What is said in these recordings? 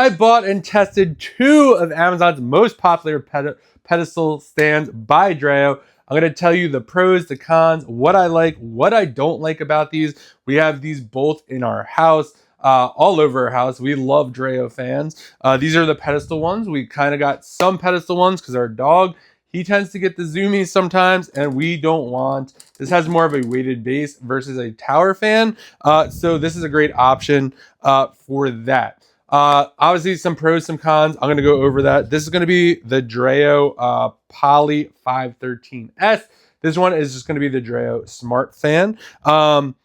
I bought and tested 2 of Amazon's most popular pedestal stands by Dreo. I'm going to tell you the pros, the cons, what I like, what I don't like about these. We have these both in our house, all over our house. We love Dreo fans. These are the pedestal ones. We kind of got some pedestal ones because our dog, he tends to get the zoomies sometimes, and we don't want. This has more of a weighted base versus a tower fan. So this is a great option for that. Obviously some pros, some cons. I'm going to go over that. This is going to be the Dreo Poly513S. This one is just going to be the Dreo Smart Fan. Both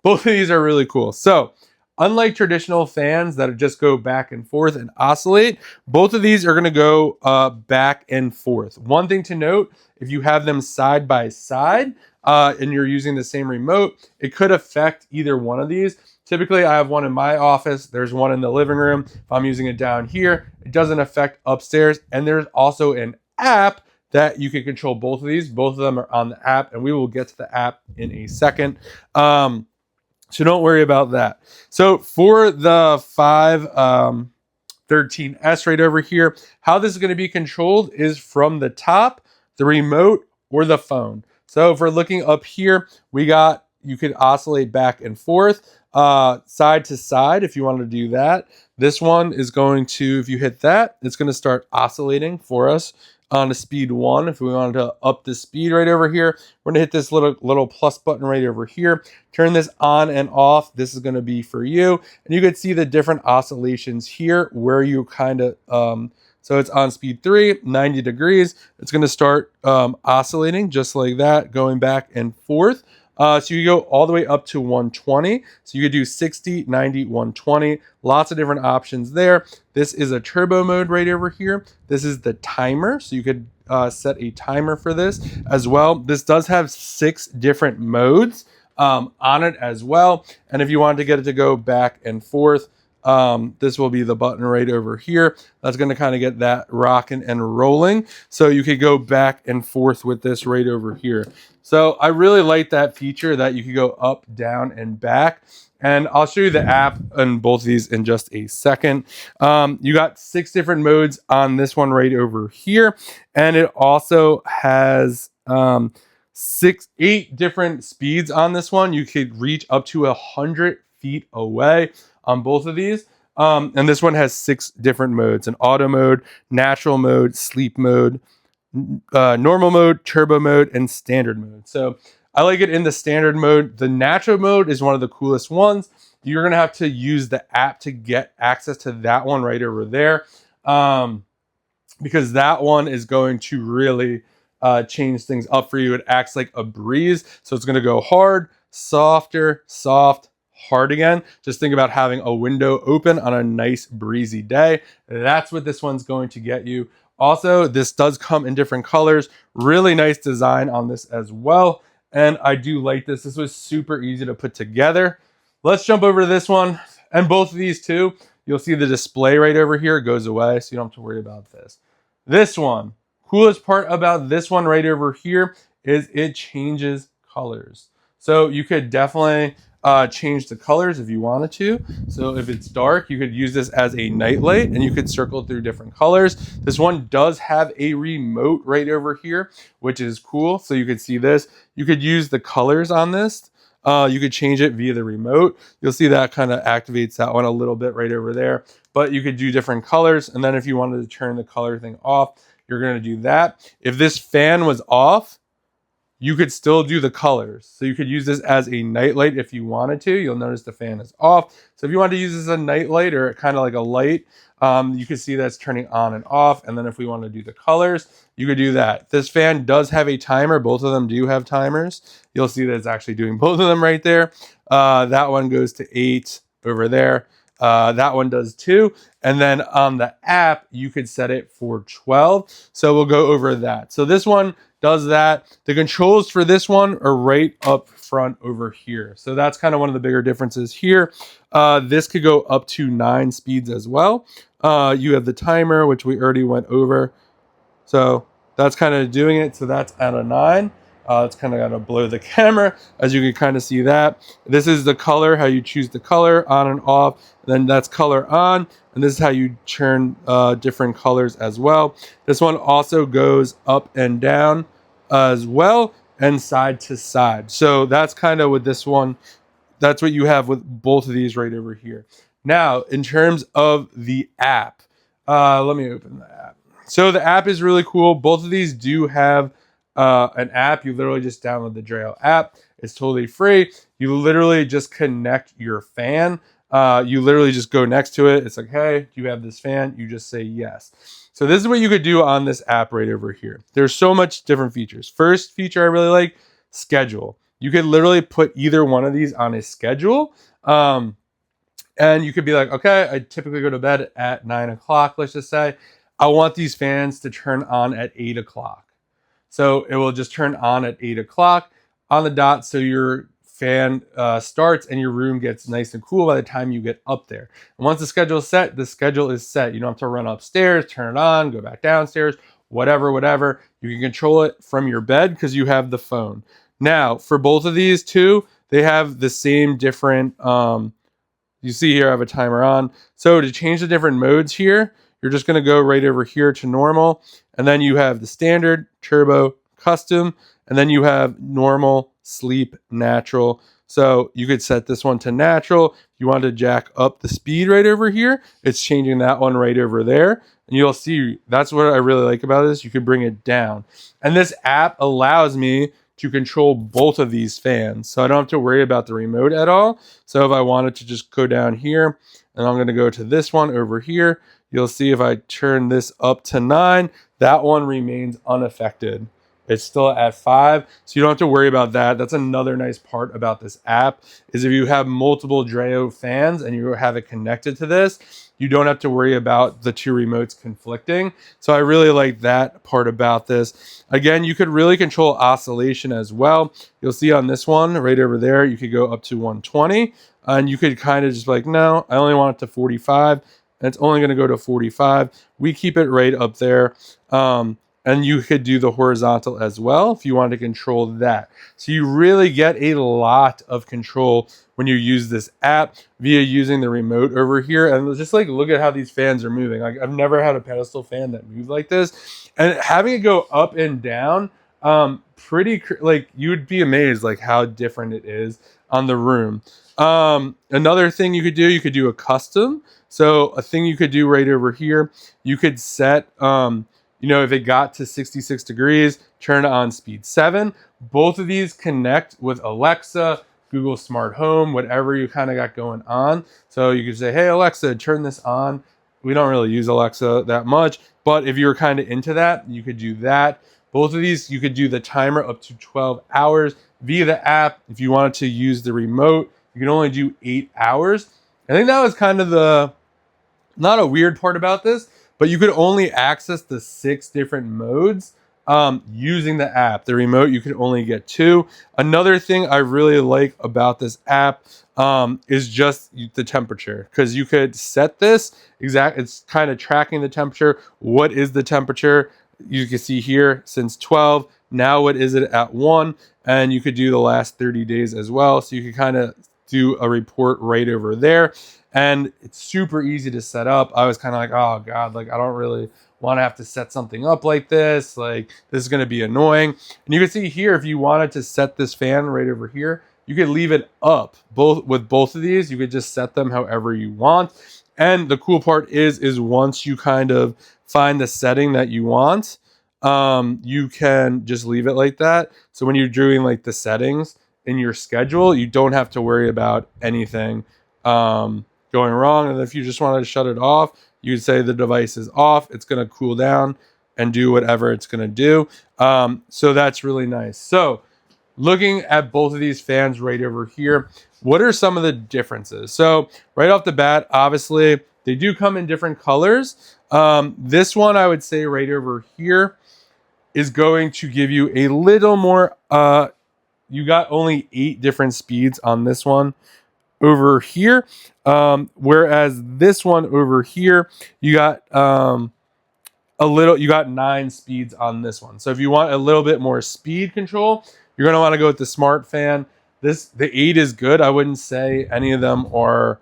of these are really cool. So unlike traditional fans that just go back and forth and oscillate, both of these are going to go back and forth. One thing to note, if you have them side by side and you're using the same remote, it could affect either one of these. Typically, I have one in my office. There's one in the living room. If I'm using it down here, it doesn't affect upstairs. And there's also an app that you can control both of these. Both of them are on the app, and we will get to the app in a second. So don't worry about that. So for the 513S right over here, how this is going to be controlled is from the top, the remote, or the phone. So if we're looking up here, you could oscillate back and forth. Side to side if you want to do that. This one is going to, if you hit that, it's going to start oscillating for us on a speed 1. If we wanted to up the speed right over here, we're going to hit this little plus button right over here. Turn this on and off. This is going to be for you. And you can see the different oscillations here where you kind of, so it's on speed 3, 90 degrees. It's going to start oscillating just like that, going back and forth. So you go all the way up to 120. So you could do 60, 90, 120. Lots of different options there. This is a turbo mode right over here. This is the timer. So you could set a timer for this as well. This does have 6 different modes on it as well. And if you wanted to get it to go back and forth, this will be the button right over here. That's going to kind of get that rocking and rolling. So you could go back and forth with this right over here. So I really like that feature that you could go up, down, and back. And I'll show you the app on both of these in just a second. You got 6 different modes on this one right over here. And it also has 8 different speeds on this one. You could reach up to 100 feet away on both of these. And this one has 6 different modes: an auto mode, natural mode, sleep mode, normal mode, turbo mode, and standard mode. So I like it in the standard mode. The natural mode is one of the coolest ones. You're going to have to use the app to get access to that one right over there, because that one is going to really change things up for you. It acts like a breeze. So it's going to go hard, softer, soft, hard again. Just think about having a window open on a nice breezy day. That's what this one's going to get you. Also, this does come in different colors. Really nice design on this as well. And I do like this. This was super easy to put together. Let's jump over to this one. And both of these too, you'll see the display right over here goes away, so you don't have to worry about this. This one, coolest part about this one right over here is it changes colors. So you could definitely change the colors if you wanted to. So if it's dark, you could use this as a night light and you could circle through different colors. This one does have a remote right over here, which is cool. So you could see this. You could use the colors on this. You could change it via the remote. You'll see that kind of activates that one a little bit right over there. But you could do different colors. And then if you wanted to turn the color thing off, you're going to do that. If this fan was off, you could still do the colors. So you could use this as a night light if you wanted to. You'll notice the fan is off. So if you want to use this as a night light or kind of like a light, you can see that's turning on and off. And then if we want to do the colors, you could do that. This fan does have a timer. Both of them do have timers. You'll see that it's actually doing both of them right there. That one goes to 8 over there. That one does 2. And then on the app, you could set it for 12. So we'll go over that. So this one does that. The controls for this one are right up front over here. So that's kind of one of the bigger differences here. This could go up to 9 speeds as well. You have the timer, which we already went over. So that's kind of doing it. So that's at a 9. It's kind of gonna blur the camera, as you can kind of see that. This is the color, how you choose the color on and off. And then that's color on, and this is how you turn different colors as well. This one also goes up and down as well, and side to side. So that's kind of with this one. That's what you have with both of these right over here. Now, in terms of the app, let me open the app. So the app is really cool. Both of these do have an app. You literally just download the Dreo app. It's totally free. You literally just connect your fan. You literally just go next to it. It's like, hey, do you have this fan? You just say yes. So this is what you could do on this app right over here. There's so much different features. First feature I really like, schedule. You could literally put either one of these on a schedule. And you could be like, okay, I typically go to bed at 9 o'clock, let's just say. I want these fans to turn on at 8 o'clock. So it will just turn on at 8 o'clock on the dot. So your fan starts and your room gets nice and cool by the time you get up there. And once the schedule is set, the schedule is set. You don't have to run upstairs, turn it on, go back downstairs, whatever. You can control it from your bed because you have the phone. Now, for both of these two, they have the same different, you see here I have a timer on. So to change the different modes here, you're just gonna go right over here to normal, and then you have the standard, turbo, custom, and then you have normal, sleep, natural. So you could set this one to natural. If you want to jack up the speed right over here, it's changing that one right over there. And you'll see, that's what I really like about this. You could bring it down. And this app allows me to control both of these fans. So I don't have to worry about the remote at all. So if I wanted to just go down here, and I'm gonna go to this one over here, you'll see if I turn this up to 9, that one remains unaffected. It's still at 5, so you don't have to worry about that. That's another nice part about this app, is if you have multiple Dreo fans and you have it connected to this, you don't have to worry about the two remotes conflicting. So I really like that part about this. Again, you could really control oscillation as well. You'll see on this one right over there, you could go up to 120, and you could kind of just like, no, I only want it to 45, and it's only going to go to 45. We keep it right up there. And you could do the horizontal as well if you want to control that. So you really get a lot of control when you use this app via using the remote over here. And just like, look at how these fans are moving. Like, I've never had a pedestal fan that moved like this. And having it go up and down, like, you would be amazed like how different it is on the room. Another thing you could do a custom. So a thing you could do right over here, you could set, if it got to 66 degrees, turn it on speed 7. Both of these connect with Alexa, Google Smart Home, whatever you kind of got going on. So you could say, hey, Alexa, turn this on. We don't really use Alexa that much, but if you were kind of into that, you could do that. Both of these, you could do the timer up to 12 hours via the app. If you wanted to use the remote, you can only do 8 hours. I think that was kind of not a weird part about this, but you could only access the 6 different modes using the app. The remote, you could only get 2. Another thing I really like about this app is just the temperature, because you could set this it's kind of tracking the temperature. What is the temperature? You can see here since 12. Now what is it at 1? And you could do the last 30 days as well. So you could kind of do a report right over there. And it's super easy to set up. I was kind of like, oh God, like I don't really want to have to set something up like this. Like this is going to be annoying. And you can see here, if you wanted to set this fan right over here, you could leave it up. With both of these, you could just set them however you want. And the cool part is once you kind of find the setting that you want, you can just leave it like that. So when you're doing like the settings in your schedule, you don't have to worry about anything going wrong. And if you just wanted to shut it off, you would say the device is off. It's going to cool down and do whatever it's going to do. So that's really nice. So looking at both of these fans right over here, what are some of the differences? So right off the bat, obviously they do come in different colors. This one I would say right over here is going to give you a little more, you got only 8 different speeds on this one over here, whereas this one over here, you got you got 9 speeds on this one. So if you want a little bit more speed control, you're going to want to go with the Smart Fan. The 8 is good. I wouldn't say any of them are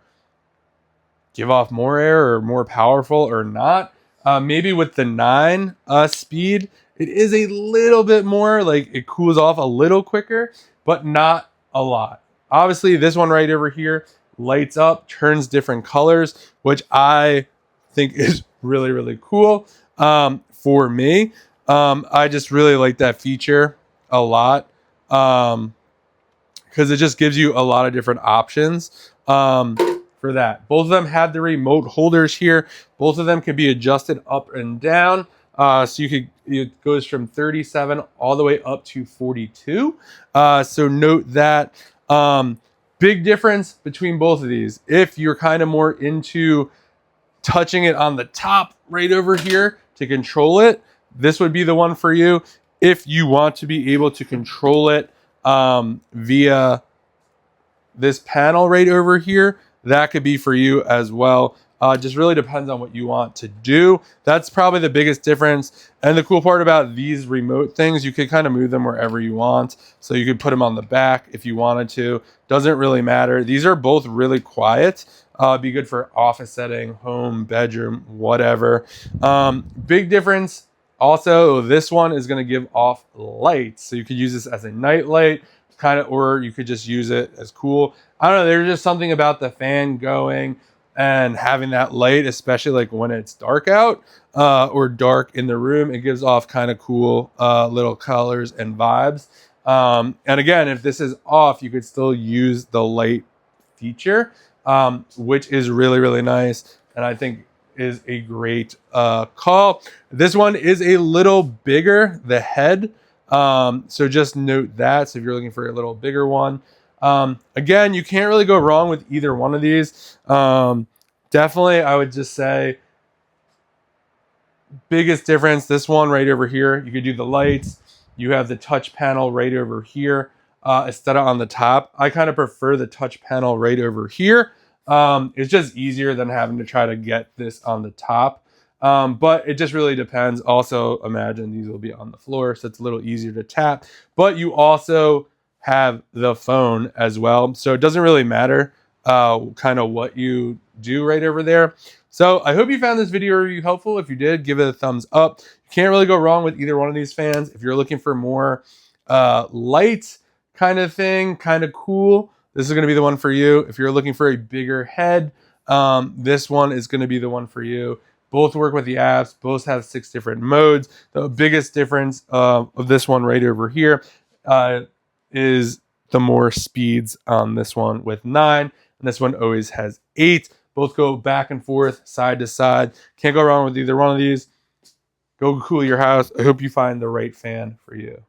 give off more air or more powerful or not. Maybe with the 9 speed, it is a little bit more, like it cools off a little quicker, but not a lot. Obviously, this one right over here lights up, turns different colors, which I think is really, really cool for me. I just really like that feature a lot because it just gives you a lot of different options for that. Both of them have the remote holders here. Both of them can be adjusted up and down. So it goes from 37 all the way up to 42. So note that. Big difference between both of these. If you're kind of more into touching it on the top right over here to control it, this would be the one for you. If you want to be able to control it via this panel right over here, that could be for you as well. Just really depends on what you want to do. That's probably the biggest difference. And the cool part about these remote things, you could kind of move them wherever you want. So you could put them on the back if you wanted to. Doesn't really matter. These are both really quiet. Be good for office setting, home, bedroom, whatever. Big difference. Also, this one is going to give off lights. So you could use this as a night light, or you could just use it as cool. I don't know. There's just something about the fan going and having that light, especially like when it's dark out or dark in the room. It gives off kind of cool little colors and vibes. And again, if this is off, you could still use the light feature, which is really, really nice. And I think is a great call. This one is a little bigger, the head. So just note that. So if you're looking for a little bigger one, again, you can't really go wrong with either one of these. Definitely, I would just say biggest difference, this one right over here, you could do the lights. You have the touch panel right over here instead of on the top. I kind of prefer the touch panel right over here. It's just easier than having to try to get this on the top. But it just really depends. Also, imagine these will be on the floor, so it's a little easier to tap. But you also have the phone as well. So it doesn't really matter kind of what you do right over there. So I hope you found this video review helpful. If you did, give it a thumbs up. You can't really go wrong with either one of these fans. If you're looking for more light kind of thing, kind of cool, this is going to be the one for you. If you're looking for a bigger head, this one is going to be the one for you. Both work with the apps. Both have 6 different modes. The biggest difference of this one right over here is the more speeds on this one with 9. And this one always has 8. Both go back and forth, side to side. Can't go wrong with either one of these. Go cool your house. I hope you find the right fan for you.